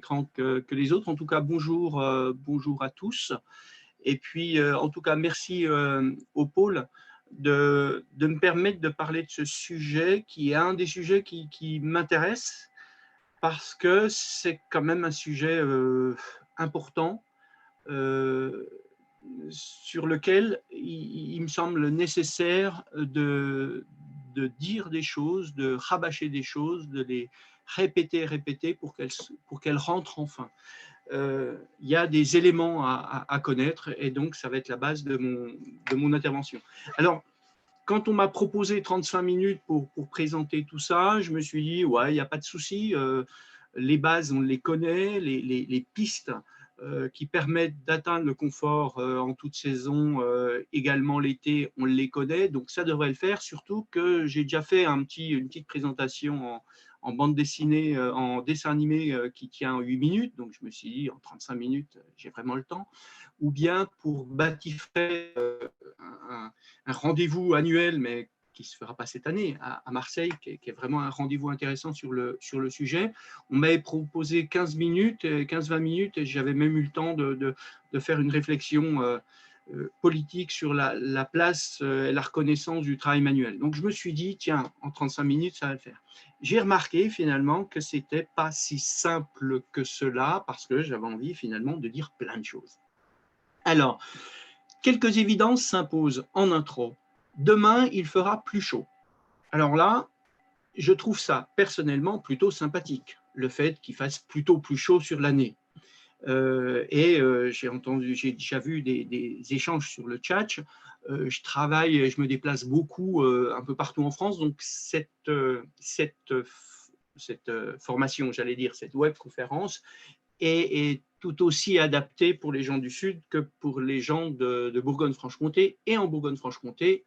écran que les autres. En tout cas, bonjour, bonjour à tous. Et puis, en tout cas, merci au pôle de me permettre de parler de ce sujet qui est un des sujets qui m'intéresse parce que c'est quand même un sujet important sur lequel il me semble nécessaire de dire des choses, de rabâcher des choses, de les répéter, répéter pour qu'elles rentrent enfin. Il y a des éléments à connaître et donc ça va être la base de mon intervention. Alors, quand on m'a proposé 35 minutes pour présenter tout ça, je me suis dit, ouais, il n'y a pas de souci, les bases, on les connaît, les pistes qui permettent d'atteindre le confort en toute saison, également l'été, on les connaît, donc ça devrait le faire, surtout que j'ai déjà fait une petite présentation en bande dessinée, en dessin animé qui tient 8 minutes, donc je me suis dit, en 35 minutes, j'ai vraiment le temps, ou bien pour bâtifrer un rendez-vous annuel, mais qui ne se fera pas cette année, à Marseille, qui est vraiment un rendez-vous intéressant sur le sujet. On m'avait proposé 15 minutes, 15-20 minutes, et j'avais même eu le temps de faire une réflexion politique sur la place et la reconnaissance du travail manuel. Donc je me suis dit, tiens, en 35 minutes, ça va le faire. J'ai remarqué finalement que ce n'était pas si simple que cela, parce que j'avais envie finalement de dire plein de choses. Alors, quelques évidences s'imposent en intro. Demain, il fera plus chaud. Alors là, je trouve ça personnellement plutôt sympathique, le fait qu'il fasse plutôt plus chaud sur l'année. J'ai déjà vu des échanges sur le chat. Je travaille, je me déplace beaucoup un peu partout en France, donc cette formation, j'allais dire, cette webconférence est tout aussi adaptée pour les gens du Sud que pour les gens de Bourgogne-Franche-Comté. Et en Bourgogne-Franche-Comté,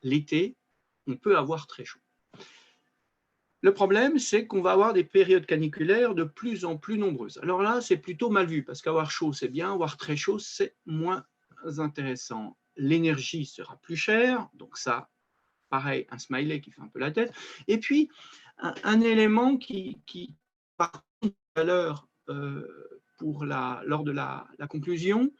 l'été, on peut avoir très chaud. Le problème, c'est qu'on va avoir des périodes caniculaires de plus en plus nombreuses. Alors là, c'est plutôt mal vu, parce qu'avoir chaud, c'est bien, avoir très chaud, c'est moins intéressant. L'énergie sera plus chère, donc ça, pareil, un smiley qui fait un peu la tête. Et puis, un élément qui par contre, valeur lors de la conclusion,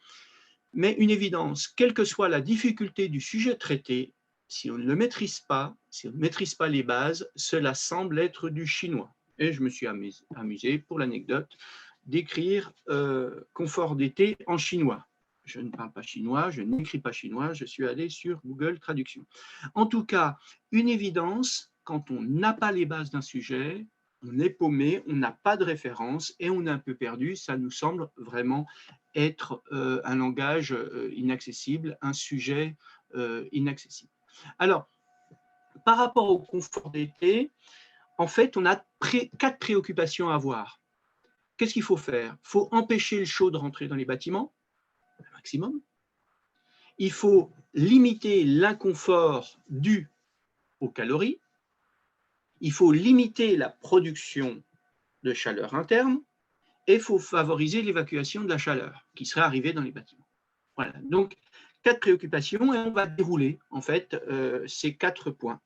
mais une évidence, quelle que soit la difficulté du sujet traité, si on ne le maîtrise pas, si on ne maîtrise pas les bases, cela semble être du chinois. Et je me suis amusé, pour l'anecdote, d'écrire confort d'été en chinois. Je ne parle pas chinois, je n'écris pas chinois, je suis allé sur Google Traduction. En tout cas, une évidence, quand on n'a pas les bases d'un sujet, on est paumé, on n'a pas de référence et on est un peu perdu. Ça nous semble vraiment être un langage inaccessible, un sujet inaccessible. Alors, par rapport au confort d'été, en fait, on a 4 préoccupations à avoir. Qu'est-ce qu'il faut faire? Il faut empêcher le chaud de rentrer dans les bâtiments, un maximum. Il faut limiter l'inconfort dû aux calories. Il faut limiter la production de chaleur interne. Et il faut favoriser l'évacuation de la chaleur qui serait arrivée dans les bâtiments. Voilà, donc 4 préoccupations et on va dérouler en fait ces 4 points.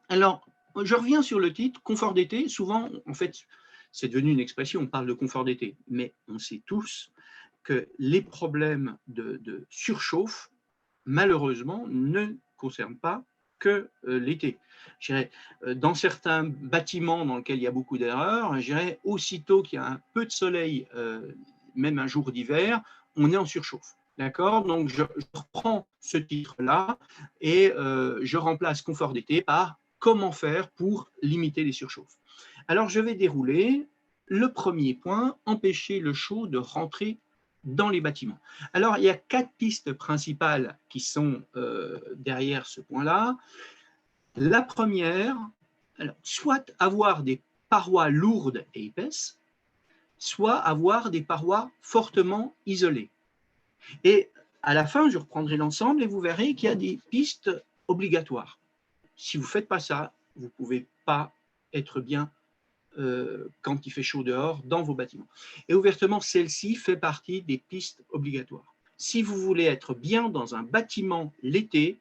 Alors, je reviens sur le titre, confort d'été. Souvent, en fait, c'est devenu une expression, on parle de confort d'été, mais on sait tous que les problèmes de surchauffe, malheureusement, ne concernent pas que l'été. Dans certains bâtiments dans lesquels il y a beaucoup d'erreurs, aussitôt qu'il y a un peu de soleil, même un jour d'hiver, on est en surchauffe. D'accord? Donc, je reprends ce titre-là et je remplace confort d'été par comment faire pour limiter les surchauffes. Alors, je vais dérouler le premier point, empêcher le chaud de rentrer dans les bâtiments. Alors, il y a 4 pistes principales qui sont derrière ce point-là. La première, soit avoir des parois lourdes et épaisses, soit avoir des parois fortement isolées. Et à la fin, je reprendrai l'ensemble et vous verrez qu'il y a des pistes obligatoires. Si vous ne faites pas ça, vous ne pouvez pas être bien quand il fait chaud dehors dans vos bâtiments. Et ouvertement, celle-ci fait partie des pistes obligatoires. Si vous voulez être bien dans un bâtiment l'été,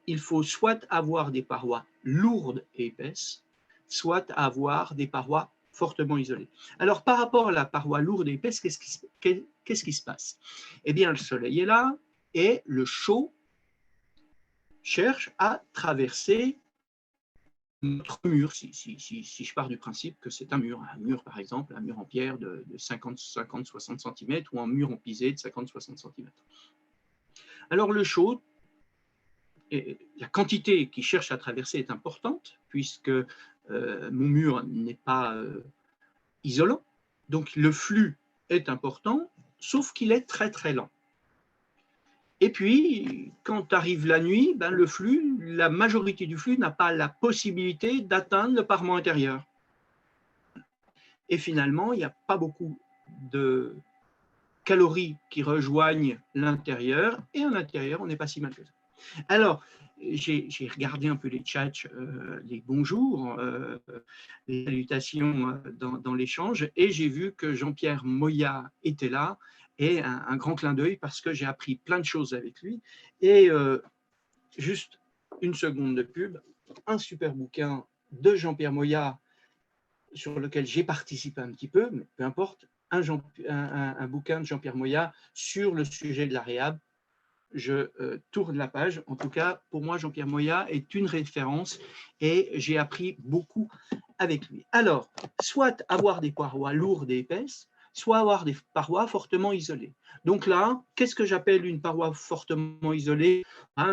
il faut soit avoir des parois lourdes et épaisses, soit avoir des parois fortement isolée. Alors, par rapport à la paroi lourde et épaisse, qu'est-ce qui se passe? Eh bien, le soleil est là et le chaud cherche à traverser notre mur, si je pars du principe que c'est un mur par exemple, un mur en pierre de 50-60 cm ou un mur en pisé de 50-60 cm. Alors le chaud, la quantité qui cherche à traverser est importante puisque mon mur n'est pas isolant, donc le flux est important, sauf qu'il est très très lent. Et puis, quand arrive la nuit, ben, la majorité du flux n'a pas la possibilité d'atteindre le parement intérieur. Et finalement, il n'y a pas beaucoup de calories qui rejoignent l'intérieur, et à l'intérieur, on n'est pas si mal que ça. Alors, j'ai regardé un peu les chats, les bonjours, les salutations dans l'échange, et j'ai vu que Jean-Pierre Moya était là, et un grand clin d'œil parce que j'ai appris plein de choses avec lui. Et juste une seconde de pub, un super bouquin de Jean-Pierre Moya sur lequel j'ai participé un petit peu, mais peu importe, un bouquin de Jean-Pierre Moya sur le sujet de la réhab. Je tourne la page. En tout cas, pour moi, Jean-Pierre Moya est une référence et j'ai appris beaucoup avec lui. Alors, soit avoir des parois lourdes et épaisses, soit avoir des parois fortement isolées. Donc là, qu'est-ce que j'appelle une paroi fortement isolée?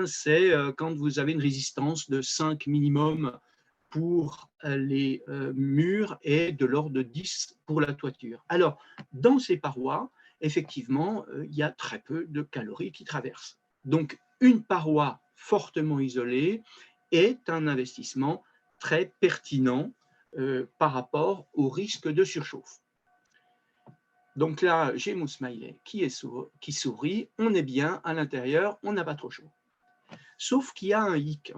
C'est quand vous avez une résistance de 5 minimum pour les murs et de l'ordre de 10 pour la toiture. Alors, dans ces parois, effectivement, il y a très peu de calories qui traversent. Donc, une paroi fortement isolée est un investissement très pertinent par rapport au risque de surchauffe. Donc là, j'ai mon smiley qui sourit, on est bien à l'intérieur, on n'a pas trop chaud. Sauf qu'il y a un hic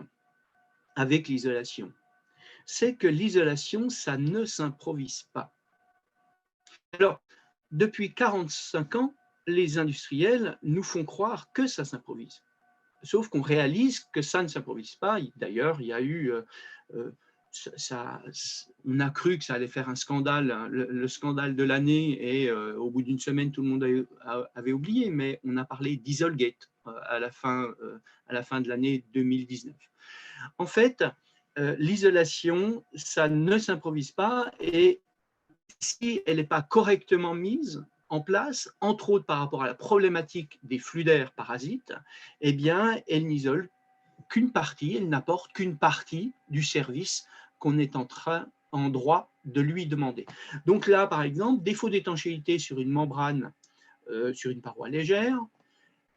avec l'isolation. C'est que l'isolation, ça ne s'improvise pas. Alors, depuis 45 ans, les industriels nous font croire que ça s'improvise. Sauf qu'on réalise que ça ne s'improvise pas. D'ailleurs, il y a eu, on a cru que ça allait faire un scandale, hein, le scandale de l'année, et au bout d'une semaine, tout le monde avait oublié, mais on a parlé d'Isolgate à la fin de l'année 2019. En fait, l'isolation, ça ne s'improvise pas, et si elle n'est pas correctement mise en place, entre autres par rapport à la problématique des flux d'air parasites, eh bien, elle n'isole qu'une partie, elle n'apporte qu'une partie du service qu'on est en droit de lui demander. Donc là, par exemple, défaut d'étanchéité sur une membrane, sur une paroi légère,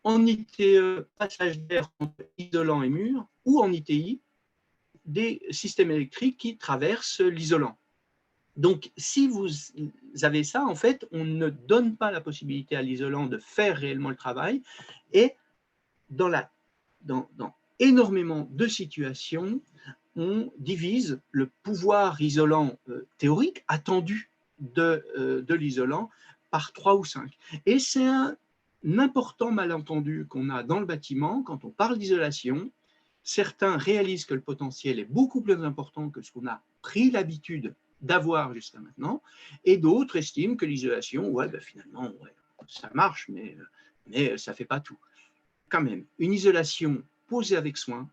en ITE, passage d'air entre isolant et mur, ou en ITI, des systèmes électriques qui traversent l'isolant. Donc, si vous avez ça, en fait, on ne donne pas la possibilité à l'isolant de faire réellement le travail, et dans énormément de situations, on divise le pouvoir isolant théorique attendu de l'isolant par 3 ou 5. Et c'est un important malentendu qu'on a dans le bâtiment quand on parle d'isolation. Certains réalisent que le potentiel est beaucoup plus important que ce qu'on a pris l'habitude d'avoir jusqu'à maintenant, et d'autres estiment que l'isolation, finalement, ça marche, mais ça ne fait pas tout. Quand même, une isolation posée avec soin,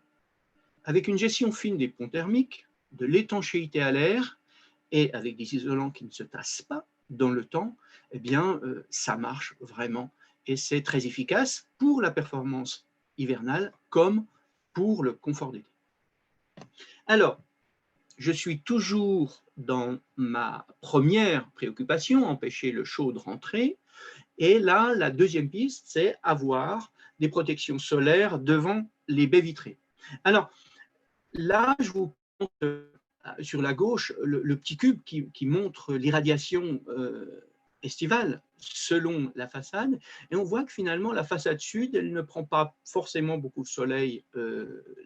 avec une gestion fine des ponts thermiques, de l'étanchéité à l'air, et avec des isolants qui ne se tassent pas dans le temps, eh bien, ça marche vraiment, et c'est très efficace pour la performance hivernale comme pour le confort d'été. Alors, je suis toujours dans ma première préoccupation, empêcher le chaud de rentrer. Et là, la deuxième piste, c'est avoir des protections solaires devant les baies vitrées. Alors, là, je vous montre sur la gauche le petit cube qui montre l'irradiation estivale selon la façade, et on voit que finalement la façade sud, elle ne prend pas forcément beaucoup de soleil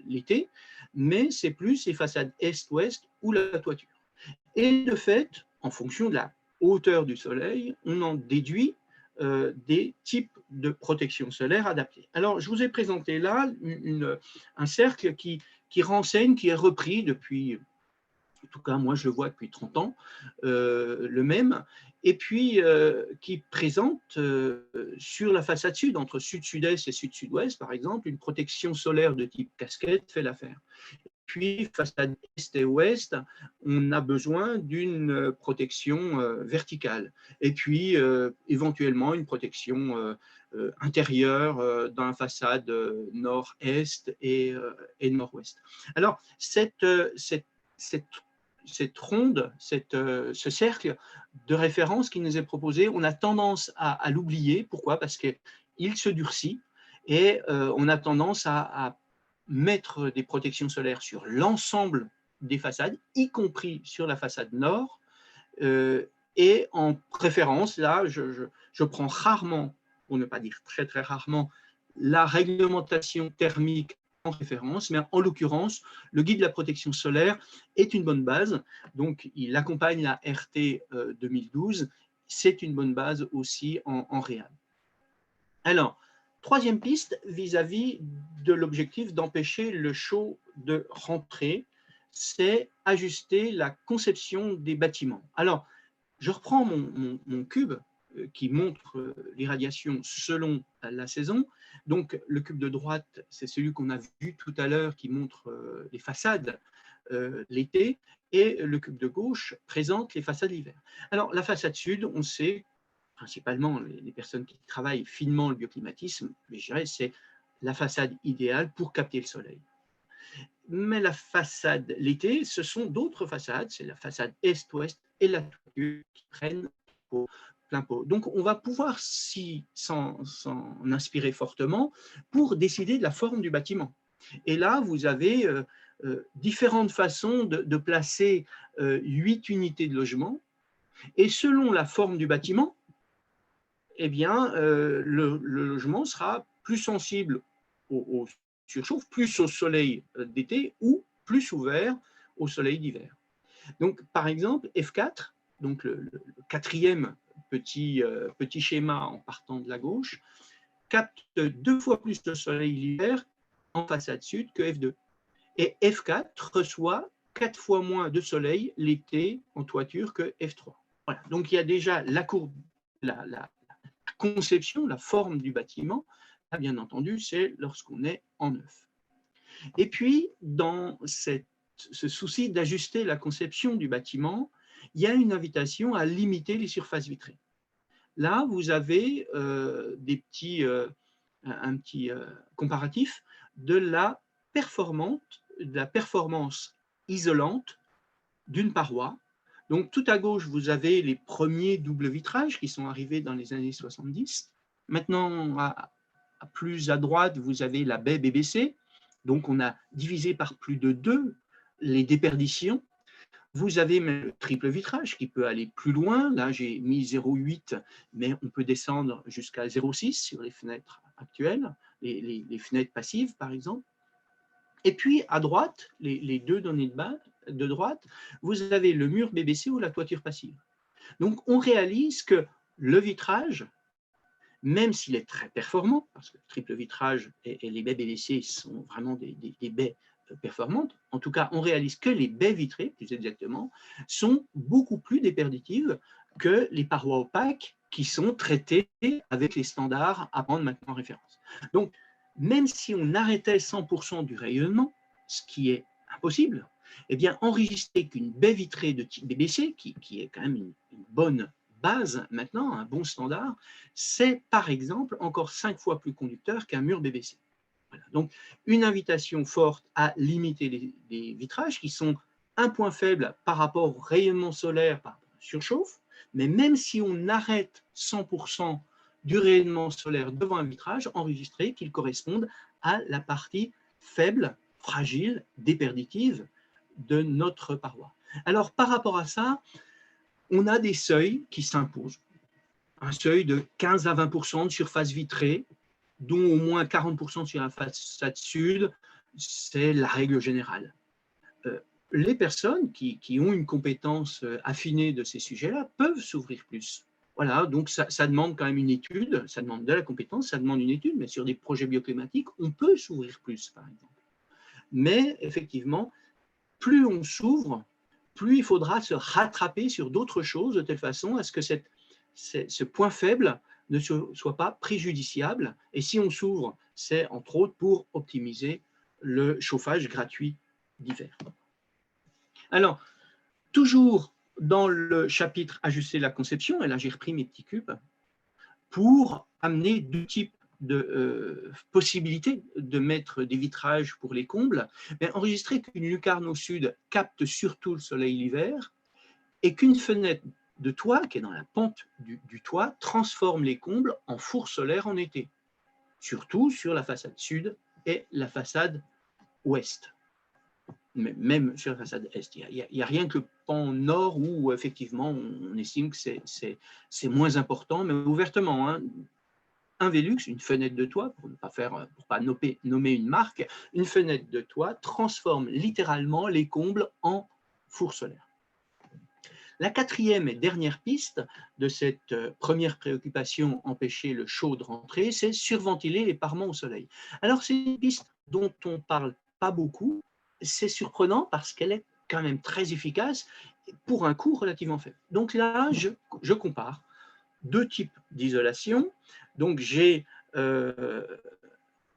l'été, mais c'est plus les façades est-ouest ou la toiture. Et de fait, en fonction de la hauteur du soleil, on en déduit des types de protection solaire adaptés. Alors, je vous ai présenté là un cercle qui renseigne, qui est repris depuis en tout cas moi je le vois depuis 30 ans, le même, et puis qui présente sur la façade sud, entre sud-sud-est et sud-sud-ouest par exemple, une protection solaire de type casquette fait l'affaire. Puis, façade est et ouest, on a besoin d'une protection verticale. Et puis, éventuellement, une protection intérieure dans la façade nord-est et nord-ouest. Alors, cette ronde, ce cercle de référence qui nous est proposé, on a tendance à l'oublier. Pourquoi? Parce qu'il se durcit et on a tendance à mettre des protections solaires sur l'ensemble des façades, y compris sur la façade nord. Et en préférence, là, je prends rarement, pour ne pas dire très très rarement, la réglementation thermique en référence, mais en l'occurrence, le guide de la protection solaire est une bonne base. Donc, il accompagne la RT 2012. C'est une bonne base aussi en réal. Alors, troisième piste vis-à-vis de l'objectif d'empêcher le chaud de rentrer, c'est ajuster la conception des bâtiments. Alors, je reprends mon cube qui montre l'irradiation selon la saison. Donc, le cube de droite, c'est celui qu'on a vu tout à l'heure qui montre les façades l'été, et le cube de gauche présente les façades l'hiver. Alors, la façade sud, on sait, principalement les personnes qui travaillent finement le bioclimatisme, mais je dirais c'est la façade idéale pour capter le soleil. Mais la façade l'été, ce sont d'autres façades, c'est la façade est-ouest et la toiture qui prennent plein pot. Donc on va pouvoir s'en inspirer fortement pour décider de la forme du bâtiment. Et là, vous avez différentes façons de placer 8 unités de logement, et selon la forme du bâtiment, eh bien, le logement sera plus sensible au surchauffe, plus au soleil d'été ou plus ouvert au soleil d'hiver. Donc, par exemple, F4, donc le quatrième petit schéma en partant de la gauche, capte 2 fois plus de soleil l'hiver en façade sud que F2. Et F4 reçoit 4 fois moins de soleil l'été en toiture que F3. Voilà. Donc, il y a déjà la courbe, la conception, la forme du bâtiment. Là, bien entendu, c'est lorsqu'on est en neuf. Et puis, dans ce souci d'ajuster la conception du bâtiment, il y a une invitation à limiter les surfaces vitrées. Là, vous avez un petit comparatif de la performance isolante d'une paroi. Donc, tout à gauche, vous avez les premiers doubles vitrages qui sont arrivés dans les années 70. Maintenant, plus à droite, vous avez la baie BBC. Donc, on a divisé par plus de 2 les déperditions. Vous avez même le triple vitrage qui peut aller plus loin. Là, j'ai mis 0,8, mais on peut descendre jusqu'à 0,6 sur les fenêtres actuelles, les fenêtres passives, par exemple. Et puis, à droite, les 2 données de droite, vous avez le mur BBC ou la toiture passive. Donc, on réalise que le vitrage, même s'il est très performant, parce que le triple vitrage et les baies BBC sont vraiment des baies performantes, en tout cas, on réalise que les baies vitrées, plus exactement, sont beaucoup plus déperditives que les parois opaques qui sont traitées avec les standards à prendre maintenant en référence. Donc, même si on arrêtait 100% du rayonnement, ce qui est impossible, eh bien, enregistrer qu'une baie vitrée de type BBC, qui est quand même une bonne base maintenant, un bon standard, c'est par exemple encore 5 fois plus conducteur qu'un mur BBC. Voilà. Donc, une invitation forte à limiter les vitrages qui sont un point faible par rapport au rayonnement solaire, par surchauffe, mais même si on arrête 100% du rayonnement solaire devant un vitrage, enregistré qu'il corresponde à la partie faible, fragile, déperditive de notre paroi. Alors, par rapport à ça, on a des seuils qui s'imposent. Un seuil de 15 à 20% de surface vitrée, dont au moins 40% sur la façade sud, c'est la règle générale. Les personnes qui ont une compétence affinée de ces sujets-là peuvent s'ouvrir plus. Voilà, donc ça demande quand même une étude, ça demande de la compétence, ça demande une étude, mais sur des projets bioclimatiques, on peut s'ouvrir plus, par exemple. Mais effectivement, plus on s'ouvre, plus il faudra se rattraper sur d'autres choses de telle façon à ce que ce point faible ne soit pas préjudiciable. Et si on s'ouvre, c'est entre autres pour optimiser le chauffage gratuit d'hiver. Alors, toujours dans le chapitre ajuster la conception, et là j'ai repris mes petits cubes, pour amener deux types de possibilités de mettre des vitrages pour les combles, mais enregistrer qu'une lucarne au sud capte surtout le soleil l'hiver et qu'une fenêtre de toit, qui est dans la pente du toit, transforme les combles en four solaire en été, surtout sur la façade sud et la façade ouest. Mais même sur la façade est, il n'y a rien que le pan nord où effectivement on estime que c'est moins important, mais ouvertement, hein, un Velux, une fenêtre de toit, pour ne pas nommer une marque, une fenêtre de toit transforme littéralement les combles en four solaire. La quatrième et dernière piste de cette première préoccupation, empêcher le chaud de rentrer, c'est surventiler les parements au soleil. Alors c'est une piste dont on ne parle pas beaucoup, c'est surprenant parce qu'elle est quand même très efficace pour un coût relativement faible. Donc là, je compare deux types d'isolation. Donc j'ai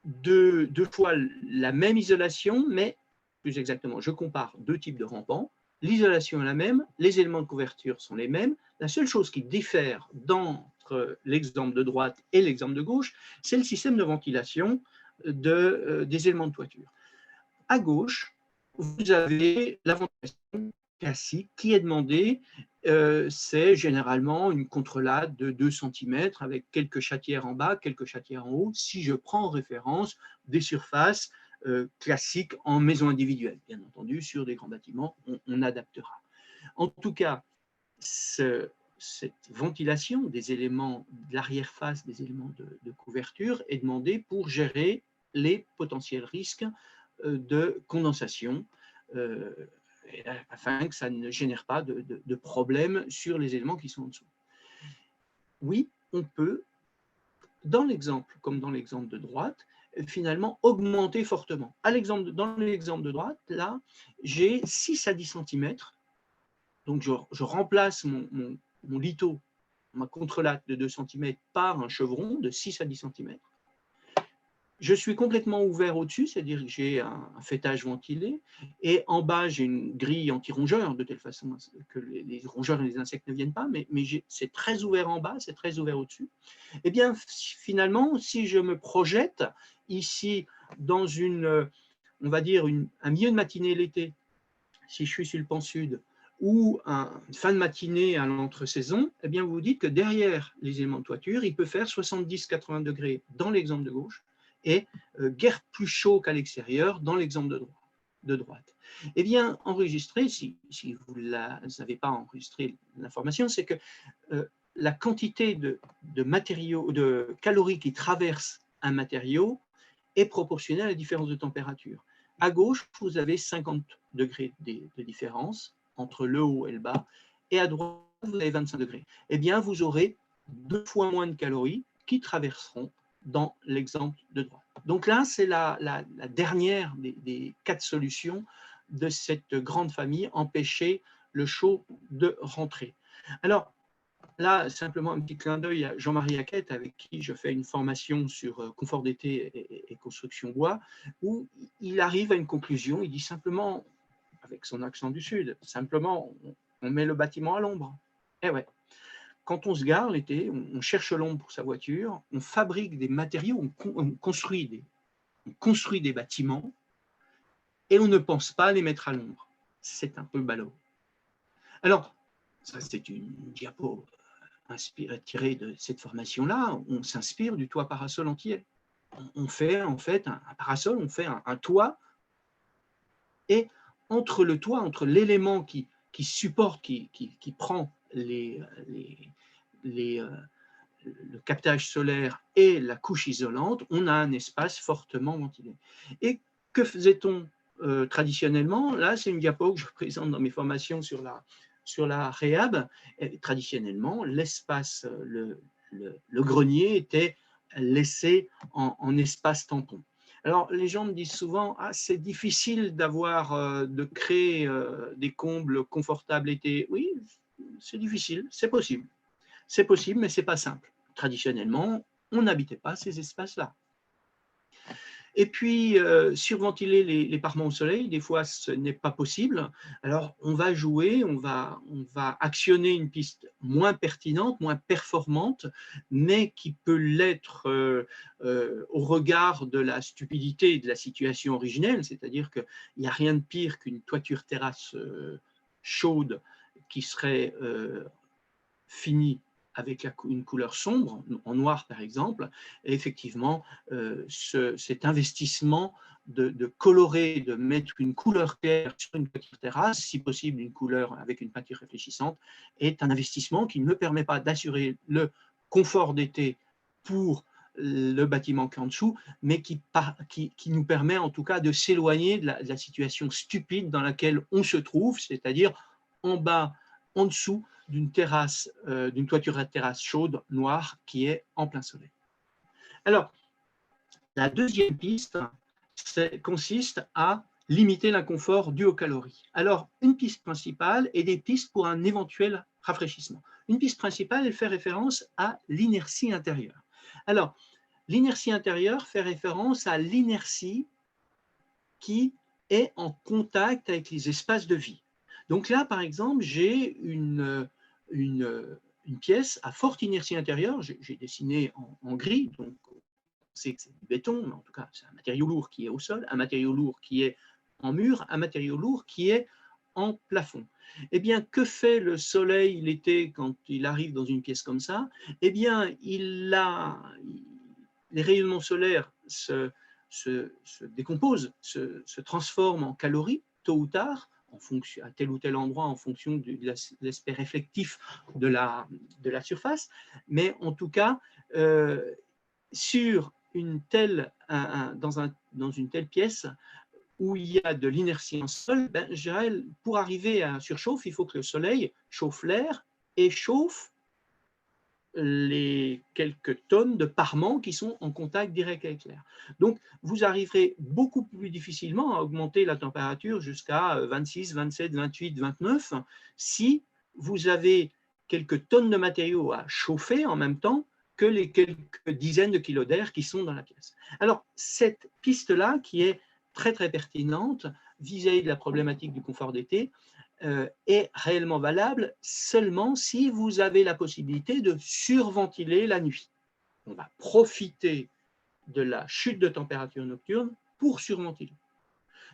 deux fois la même isolation, mais plus exactement, je compare deux types de rampants. L'isolation est la même, les éléments de couverture sont les mêmes. La seule chose qui diffère entre l'exemple de droite et l'exemple de gauche, c'est le système de ventilation des éléments de toiture. À gauche, vous avez la ventilation classique qui est demandée. C'est généralement une contrelade de 2 cm avec quelques chatières en bas, quelques chatières en haut, si je prends en référence des surfaces classiques en maison individuelle. Bien entendu, sur des grands bâtiments, on adaptera. En tout cas, cette ventilation des éléments de l'arrière-face, des éléments de couverture, est demandée pour gérer les potentiels risques de condensation, afin que ça ne génère pas de problèmes sur les éléments qui sont en dessous. Oui, on peut, dans l'exemple comme dans l'exemple de droite, finalement augmenter fortement. Dans l'exemple de droite, là, j'ai 6 à 10 cm, donc je remplace mon lito, ma contrelatte de 2 cm par un chevron de 6 à 10 cm. Je suis complètement ouvert au-dessus, c'est-à-dire que j'ai un fêtage ventilé, et en bas, j'ai une grille anti-rongeurs, de telle façon que les rongeurs et les insectes ne viennent pas, mais c'est très ouvert en bas, c'est très ouvert au-dessus. Eh bien, finalement, si je me projette ici dans on va dire, un milieu de matinée l'été, si je suis sur le pan sud, ou une fin de matinée à l'entre-saison, eh bien, vous vous dites que derrière les éléments de toiture, il peut faire 70-80 degrés dans l'exemple de gauche, et guère plus chaud qu'à l'extérieur dans l'exemple de droite. Eh bien, enregistrer, si vous n'avez pas enregistré l'information, c'est que la quantité de matériaux, de calories qui traversent un matériau est proportionnelle à la différence de température. À gauche, vous avez 50 degrés de différence entre le haut et le bas, et à droite, vous avez 25 degrés. Eh bien, vous aurez 2 fois moins de calories qui traverseront dans l'exemple de droite. Donc là, c'est la dernière des 4 solutions de cette grande famille, empêcher le chaud de rentrer. Alors, là, simplement un petit clin d'œil à Jean-Marie Hackett, avec qui je fais une formation sur confort d'été et construction bois, où il arrive à une conclusion, il dit simplement, avec son accent du Sud, simplement, on met le bâtiment à l'ombre. Eh ouais. Quand on se gare l'été, on cherche l'ombre pour sa voiture, on fabrique des matériaux, on construit des bâtiments et on ne pense pas à les mettre à l'ombre. C'est un peu ballot. Alors, ça c'est une diapo tirée de cette formation-là. On s'inspire du toit parasol entier. On fait en fait un parasol, on fait un toit, et entre le toit, entre l'élément qui supporte, qui prend le captage solaire et la couche isolante, on a un espace fortement ventilé. Et que faisait-on traditionnellement? Là, c'est une diapo que je présente dans mes formations sur la réhab. Et traditionnellement, l'espace, le grenier était laissé en espace tampon. Alors, les gens me disent souvent, ah, c'est difficile de créer des combles confortables l'été. Oui, c'est difficile, c'est possible. C'est possible, mais ce n'est pas simple. Traditionnellement, on n'habitait pas ces espaces-là. Et puis, surventiler les parements au soleil, des fois, ce n'est pas possible. Alors, on va jouer, on va actionner une piste moins pertinente, moins performante, mais qui peut l'être au regard de la stupidité de la situation originelle, c'est-à-dire qu'il n'y a rien de pire qu'une toiture terrasse chaude qui serait finie avec une couleur sombre, en noir par exemple, et effectivement, cet investissement de colorer, de mettre une couleur claire sur une petite terrasse, si possible une couleur avec une peinture réfléchissante, est un investissement qui ne permet pas d'assurer le confort d'été pour le bâtiment qui est en dessous, mais qui nous permet en tout cas de s'éloigner de la situation stupide dans laquelle on se trouve, c'est-à-dire en bas, en dessous, d'une terrasse, d'une toiture à terrasse chaude, noire, qui est en plein soleil. Alors, la deuxième piste consiste à limiter l'inconfort dû aux calories. Alors, une piste principale et des pistes pour un éventuel rafraîchissement. Une piste principale, elle fait référence à l'inertie intérieure. Alors, l'inertie intérieure fait référence à l'inertie qui est en contact avec les espaces de vie. Donc là, par exemple, j'ai une pièce à forte inertie intérieure, j'ai dessiné en gris, donc on sait que c'est du béton, mais en tout cas, c'est un matériau lourd qui est au sol, un matériau lourd qui est en mur, un matériau lourd qui est en plafond. Eh bien, que fait le soleil l'été quand il arrive dans une pièce comme ça? Eh bien, les rayonnements solaires se décomposent, se transforment en calories, tôt ou tard, à tel ou tel endroit en fonction de l'aspect réflectif de la surface, mais en tout cas, sur dans une telle pièce où il y a de l'inertie en sol, pour arriver à un surchauffe, il faut que le soleil chauffe l'air et chauffe les quelques tonnes de parements qui sont en contact direct avec l'air. Donc, vous arriverez beaucoup plus difficilement à augmenter la température jusqu'à 26, 27, 28, 29 si vous avez quelques tonnes de matériaux à chauffer en même temps que les quelques dizaines de kilos d'air qui sont dans la pièce. Alors, cette piste-là, qui est très, très pertinente vis-à-vis de la problématique du confort d'été, est réellement valable seulement si vous avez la possibilité de surventiler la nuit. On va profiter de la chute de température nocturne pour surventiler.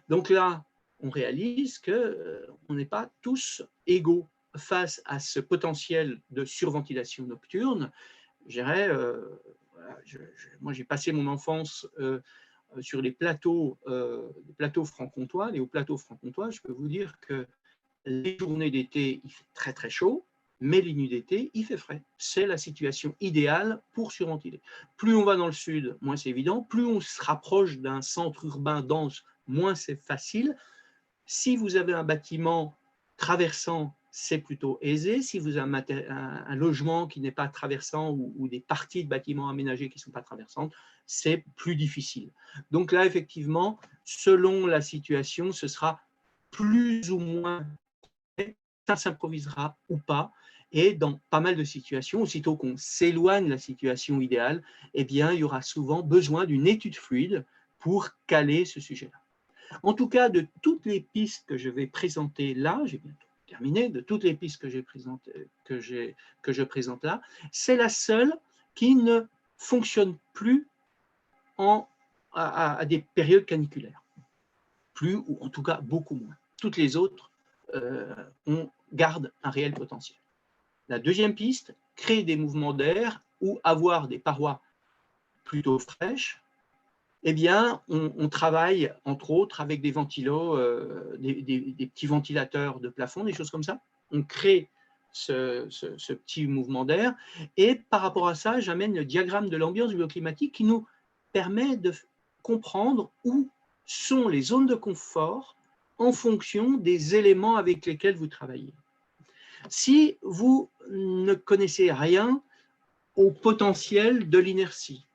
Donc là, on réalise qu'on n'est pas tous égaux face à ce potentiel de surventilation nocturne. Moi, j'ai passé mon enfance sur les plateaux franc-comtois, les hauts plateaux franc-comtois. Je peux vous dire que les journées d'été, il fait très très chaud, mais les nuits d'été, il fait frais. C'est la situation idéale pour surventiler. Plus on va dans le sud, moins c'est évident. Plus on se rapproche d'un centre urbain dense, moins c'est facile. Si vous avez un bâtiment traversant, c'est plutôt aisé. Si vous avez un logement qui n'est pas traversant ou des parties de bâtiments aménagés qui ne sont pas traversantes, c'est plus difficile. Donc là, effectivement, selon la situation, ce sera plus ou moins, ça s'improvisera ou pas. Et dans pas mal de situations, aussitôt qu'on s'éloigne de la situation idéale, eh bien, il y aura souvent besoin d'une étude fluide pour caler ce sujet-là. En tout cas, de toutes les pistes que je vais présenter là, j'ai bientôt terminé, de toutes les pistes que je présente là, c'est la seule qui ne fonctionne plus à des périodes caniculaires. Plus, ou en tout cas beaucoup moins. Toutes les autres, on garde un réel potentiel. La deuxième piste, créer des mouvements d'air ou avoir des parois plutôt fraîches, eh bien, on travaille entre autres avec des ventilos, des petits ventilateurs de plafond, des choses comme ça. On crée ce petit mouvement d'air. Et par rapport à ça, j'amène le diagramme de l'ambiance bioclimatique qui nous permet de comprendre où sont les zones de confort en fonction des éléments avec lesquels vous travaillez. Si vous ne connaissez rien au potentiel de l'inertie,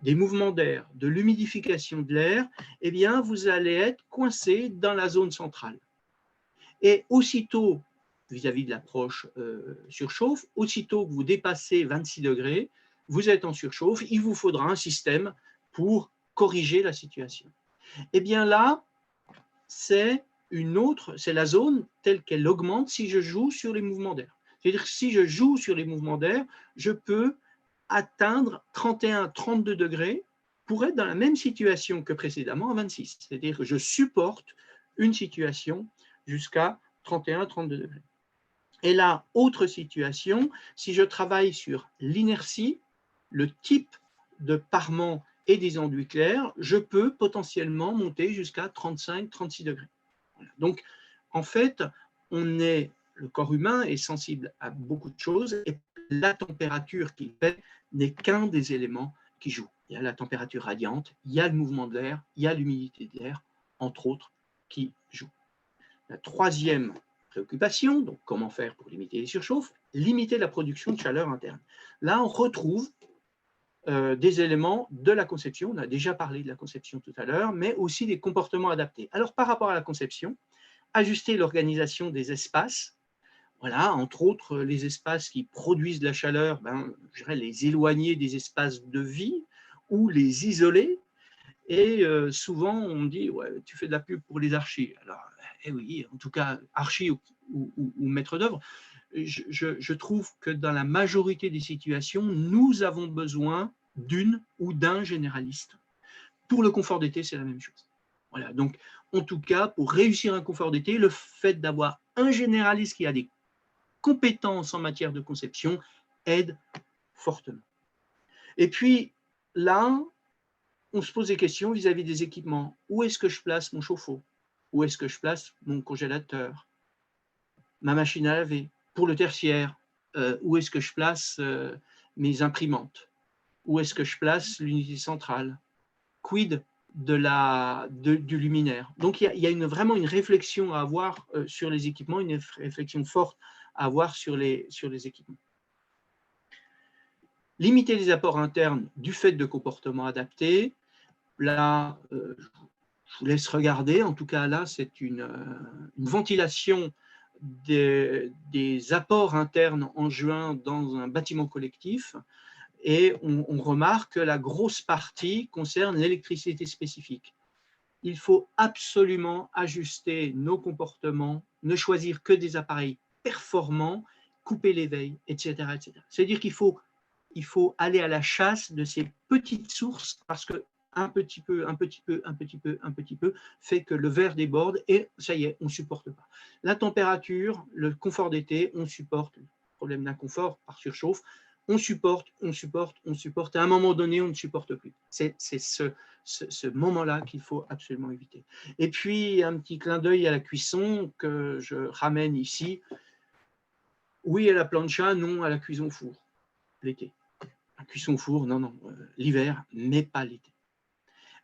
des mouvements d'air, de l'humidification de l'air, eh bien, vous allez être coincé dans la zone centrale. Et aussitôt, vis-à-vis de l'approche surchauffe, aussitôt que vous dépassez 26 degrés, vous êtes en surchauffe, il vous faudra un système pour corriger la situation. Eh bien là, c'est la zone telle qu'elle augmente si je joue sur les mouvements d'air. C'est-à-dire que si je joue sur les mouvements d'air, je peux atteindre 31-32 degrés pour être dans la même situation que précédemment à 26. C'est-à-dire que je supporte une situation jusqu'à 31-32 degrés. Et là, autre situation, si je travaille sur l'inertie, le type de parement et des enduits clairs, je peux potentiellement monter jusqu'à 35-36 degrés. Voilà. Donc, en fait, le corps humain est sensible à beaucoup de choses et la température qu'il fait n'est qu'un des éléments qui jouent. Il y a la température radiante, il y a le mouvement de l'air, il y a l'humidité de l'air, entre autres, qui jouent. La troisième préoccupation, donc comment faire pour limiter les surchauffes, limiter la production de chaleur interne. Là, on retrouve des éléments de la conception, on a déjà parlé de la conception tout à l'heure, mais aussi des comportements adaptés. Alors, par rapport à la conception, ajuster l'organisation des espaces, voilà, entre autres, les espaces qui produisent de la chaleur, je dirais les éloigner des espaces de vie ou les isoler. Et souvent, on me dit, ouais, tu fais de la pub pour les archis. Alors, oui, en tout cas, archis ou maître d'œuvre, je trouve que dans la majorité des situations, nous avons besoin d'une ou d'un généraliste. Pour le confort d'été, c'est la même chose. Voilà, donc, en tout cas, pour réussir un confort d'été, le fait d'avoir un généraliste qui a des compétences en matière de conception aide fortement. Et puis, là, on se pose des questions vis-à-vis des équipements. Où est-ce que je place mon chauffe-eau? Où est-ce que je place mon congélateur? Ma machine à laver? Pour le tertiaire, où est-ce que je place mes imprimantes? Où est-ce que je place l'unité centrale? Quid du luminaire? Donc, il y a vraiment une réflexion à avoir sur les équipements, une réflexion forte à avoir sur les équipements. Limiter les apports internes du fait de comportements adaptés. Là, je vous laisse regarder. En tout cas, là, c'est une ventilation des apports internes en juin dans un bâtiment collectif. Et on remarque que la grosse partie concerne l'électricité spécifique. Il faut absolument ajuster nos comportements, ne choisir que des appareils performants, couper les veilles, etc. etc. C'est-à-dire qu'il faut aller à la chasse de ces petites sources parce que un petit peu fait que le verre déborde et ça y est, on ne supporte pas. La température, le confort d'été, on supporte. Le problème d'inconfort par surchauffe, on supporte, et à un moment donné, on ne supporte plus. C'est ce moment-là qu'il faut absolument éviter. Et puis, un petit clin d'œil à la cuisson que je ramène ici. Oui à la plancha, non à la cuisson four, l'été. La cuisson four, non, l'hiver, mais pas l'été.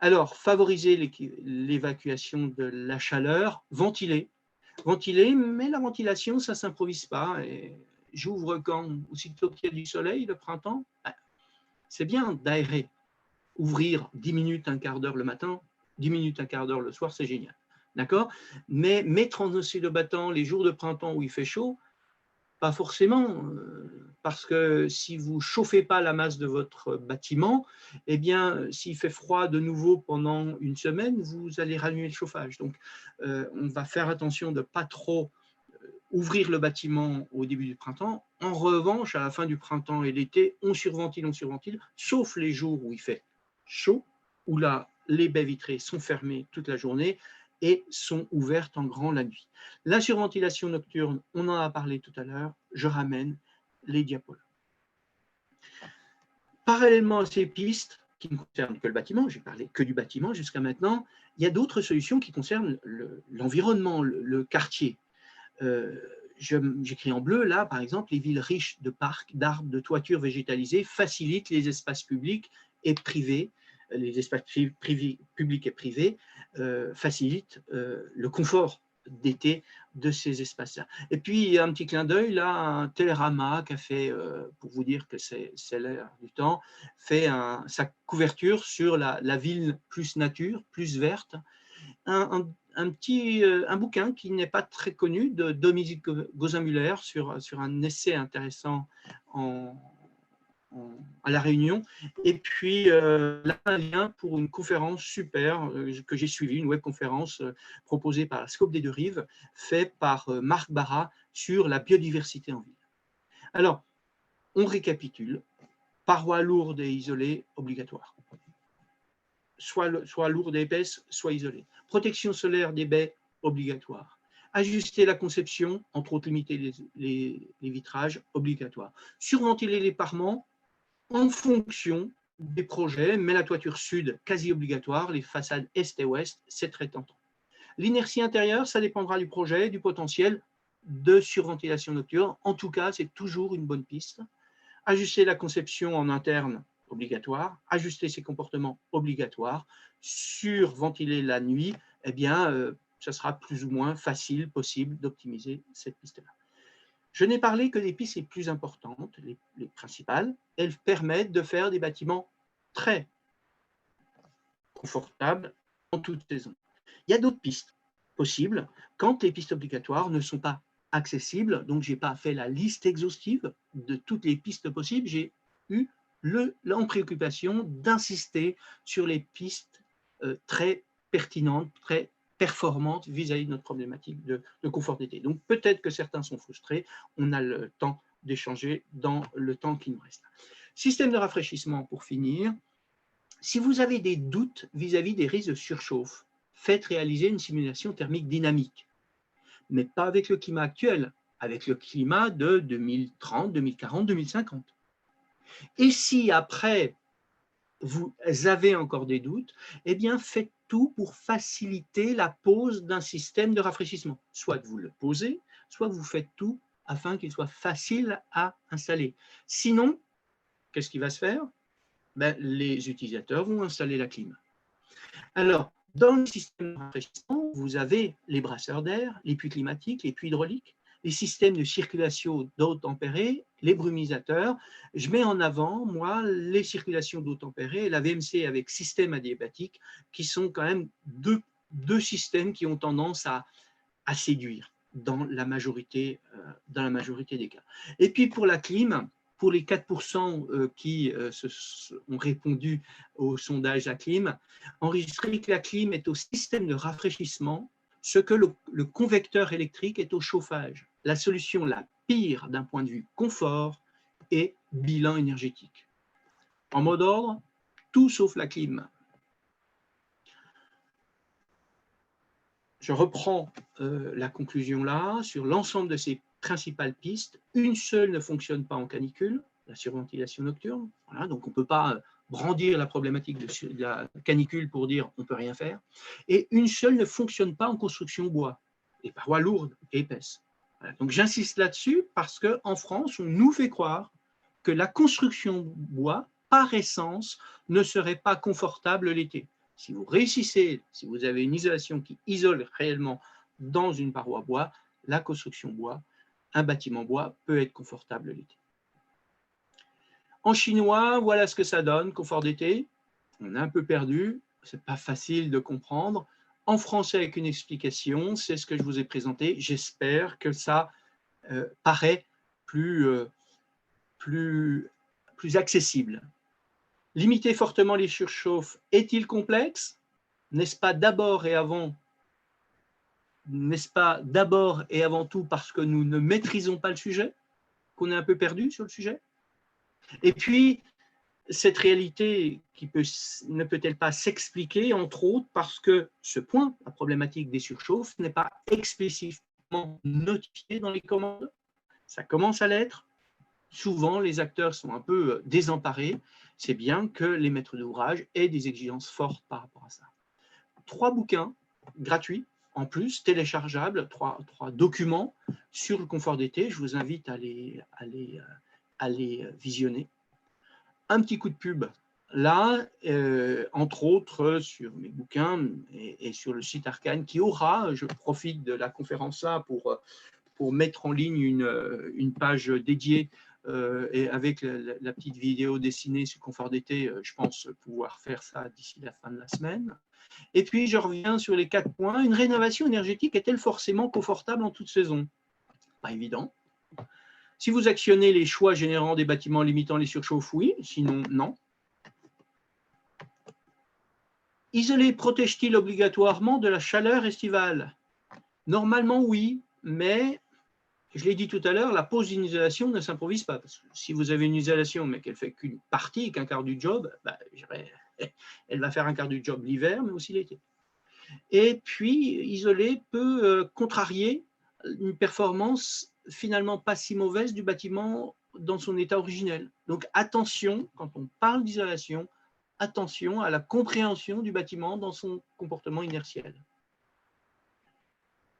Alors, favoriser l'évacuation de la chaleur, ventiler, mais la ventilation, ça ne s'improvise pas. Et j'ouvre quand? Aussitôt qu'il y a du soleil, le printemps, c'est bien d'aérer. Ouvrir 10 minutes, un quart d'heure le matin, 10 minutes, un quart d'heure le soir, c'est génial. D'accord? Mais mettre en oscillobattant les jours de printemps où il fait chaud, pas forcément, parce que si vous ne chauffez pas la masse de votre bâtiment, eh bien, s'il fait froid de nouveau pendant une semaine, vous allez rallumer le chauffage. Donc, on va faire attention de ne pas trop ouvrir le bâtiment au début du printemps. En revanche, à la fin du printemps et l'été, on surventile, sauf les jours où il fait chaud, où là, les baies vitrées sont fermées toute la journée et sont ouvertes en grand la nuit. La surventilation nocturne, on en a parlé tout à l'heure, je ramène les diapoles. Parallèlement à ces pistes, qui ne concernent que le bâtiment, j'ai parlé que du bâtiment jusqu'à maintenant, il y a d'autres solutions qui concernent l'environnement, le quartier. J'écris en bleu, là, par exemple, les villes riches de parcs, d'arbres, de toitures végétalisées facilitent les espaces publics et privés, les espaces publics et privés facilitent le confort d'été de ces espaces-là. Et puis, un petit clin d'œil, là, un Télérama qui a fait, pour vous dire que c'est l'air du temps, fait sa couverture sur la ville plus nature, plus verte. Un bouquin qui n'est pas très connu de Dominique Gozin-Müller sur un essai intéressant à La Réunion. Et puis là, un lien pour une conférence super que j'ai suivie, une webconférence proposée par la Scope des Deux Rives, faite par Marc Barra sur la biodiversité en ville. Alors, on récapitule. Parois lourdes et isolées, obligatoire. Soit lourde et épaisse, soit isolée. Protection solaire des baies, obligatoire. Ajuster la conception, entre autres limiter les vitrages, obligatoire. Surventiler les parements en fonction des projets, mais la toiture sud, quasi obligatoire, les façades est et ouest, c'est très tentant. L'inertie intérieure, ça dépendra du projet, du potentiel de surventilation nocturne. En tout cas, c'est toujours une bonne piste. Ajuster la conception en interne, obligatoire. Ajuster ses comportements, obligatoire. Surventiler la nuit, eh bien, ça sera plus ou moins facile, possible d'optimiser cette piste-là. Je n'ai parlé que des pistes les plus importantes, les principales. Elles permettent de faire des bâtiments très confortables en toute saison. Il y a d'autres pistes possibles quand les pistes obligatoires ne sont pas accessibles. Donc, je n'ai pas fait la liste exhaustive de toutes les pistes possibles. J'ai eu en préoccupation d'insister sur les pistes très pertinentes, très performantes vis-à-vis de notre problématique de confort d'été. Donc, peut-être que certains sont frustrés. On a le temps d'échanger dans le temps qui nous reste. Système de rafraîchissement, pour finir. Si vous avez des doutes vis-à-vis des risques de surchauffe, faites réaliser une simulation thermique dynamique, mais pas avec le climat actuel, avec le climat de 2030, 2040, 2050. Et si après, vous avez encore des doutes, eh bien, faites tout pour faciliter la pose d'un système de rafraîchissement. Soit vous le posez, soit vous faites tout afin qu'il soit facile à installer. Sinon, qu'est-ce qui va se faire? Ben, les utilisateurs vont installer la clim. Alors, dans le système de rafraîchissement, vous avez les brasseurs d'air, les puits climatiques, les puits hydrauliques, les systèmes de circulation d'eau tempérée, les brumisateurs. Je mets en avant, moi, les circulations d'eau tempérée et la VMC avec système adiabatique, qui sont quand même deux systèmes qui ont tendance à séduire dans la majorité des cas. Et puis pour la clim, pour les 4% qui ont répondu au sondage à clim, enregistrer que la clim est au système de rafraîchissement, ce que le convecteur électrique est au chauffage. La solution la pire d'un point de vue confort et bilan énergétique. En mot d'ordre, tout sauf la clim. Je reprends la conclusion là, sur l'ensemble de ces principales pistes. Une seule ne fonctionne pas en canicule, la surventilation nocturne. Voilà, donc on ne peut pas brandir la problématique de la canicule pour dire on ne peut rien faire. Et une seule ne fonctionne pas en construction bois, les parois lourdes et épaisses. Voilà, donc j'insiste là-dessus parce qu'en France, on nous fait croire que la construction bois, par essence, ne serait pas confortable l'été. Si vous réussissez, si vous avez une isolation qui isole réellement dans une paroi bois, la construction bois, un bâtiment bois peut être confortable l'été. En chinois, voilà ce que ça donne, confort d'été. On est un peu perdu, ce n'est pas facile de comprendre. En français, avec une explication, c'est ce que je vous ai présenté. J'espère que ça paraît plus accessible. Limiter fortement les surchauffes est-il complexe? N'est-ce pas d'abord et avant tout parce que nous ne maîtrisons pas le sujet, qu'on est un peu perdu sur le sujet? Et puis, cette réalité ne peut-elle pas s'expliquer, entre autres, parce que ce point, la problématique des surchauffes, n'est pas explicitement notifié dans les commandes? Ça commence à l'être. Souvent, les acteurs sont un peu désemparés. C'est bien que les maîtres d'ouvrage aient des exigences fortes par rapport à ça. 3 bouquins gratuits, en plus, téléchargeables, 3 documents sur le confort d'été. Je vous invite à les visionner. Un petit coup de pub là, entre autres, sur mes bouquins et sur le site Arcane, qui aura, je profite de la conférence là pour mettre en ligne une page dédiée et avec la petite vidéo dessinée sur confort d'été, je pense pouvoir faire ça d'ici la fin de la semaine. Et puis, je reviens sur les 4 points. Une rénovation énergétique est-elle forcément confortable en toute saison? Pas évident. Si vous actionnez les choix générant des bâtiments limitant les surchauffes, oui, sinon, non. Isoler protège-t-il obligatoirement de la chaleur estivale? Normalement, oui, mais je l'ai dit tout à l'heure, la pose d'une isolation ne s'improvise pas. Parce que si vous avez une isolation, mais qu'elle ne fait qu'une partie, qu'un quart du job, bah, elle va faire un quart du job l'hiver, mais aussi l'été. Et puis, isoler peut contrarier une performance finalement pas si mauvaise du bâtiment dans son état originel. Donc attention, quand on parle d'isolation, attention à la compréhension du bâtiment dans son comportement inertiel.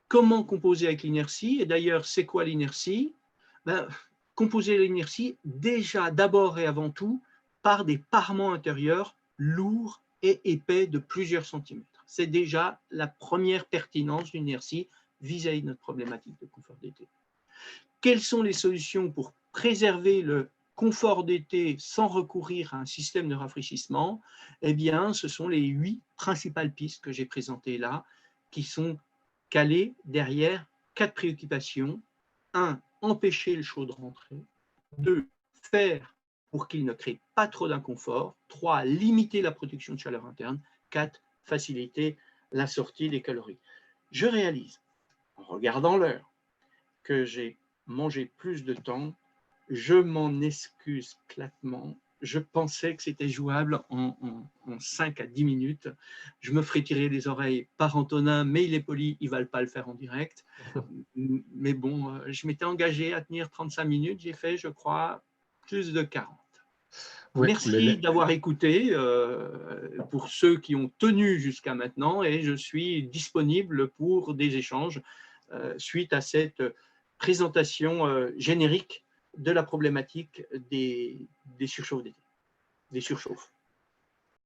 Comment composer avec l'inertie? Et d'ailleurs, c'est quoi l'inertie? Composer l'inertie déjà, d'abord et avant tout, par des parements intérieurs lourds et épais de plusieurs centimètres. C'est déjà la première pertinence d'une inertie vis-à-vis de notre problématique de confort d'été. Quelles sont les solutions pour préserver le confort d'été sans recourir à un système de rafraîchissement? Eh bien, ce sont les 8 principales pistes que j'ai présentées là, qui sont calées derrière 4 préoccupations. 1. Empêcher le chaud de rentrer. 2. Faire pour qu'il ne crée pas trop d'inconfort. 3. Limiter la production de chaleur interne. 4. Faciliter la sortie des calories. Je réalise, en regardant l'heure, que j'ai mangé plus de temps. Je m'en excuse platement. Je pensais que c'était jouable en 5 à 10 minutes. Je me ferai tirer les oreilles par Antonin, mais il est poli, il ne va pas le faire en direct. Mais bon, je m'étais engagé à tenir 35 minutes. J'ai fait, je crois, plus de 40. Ouais, merci d'avoir écouté pour ceux qui ont tenu jusqu'à maintenant et je suis disponible pour des échanges suite à cette présentation générique de la problématique des surchauffes d'été, des surchauffes.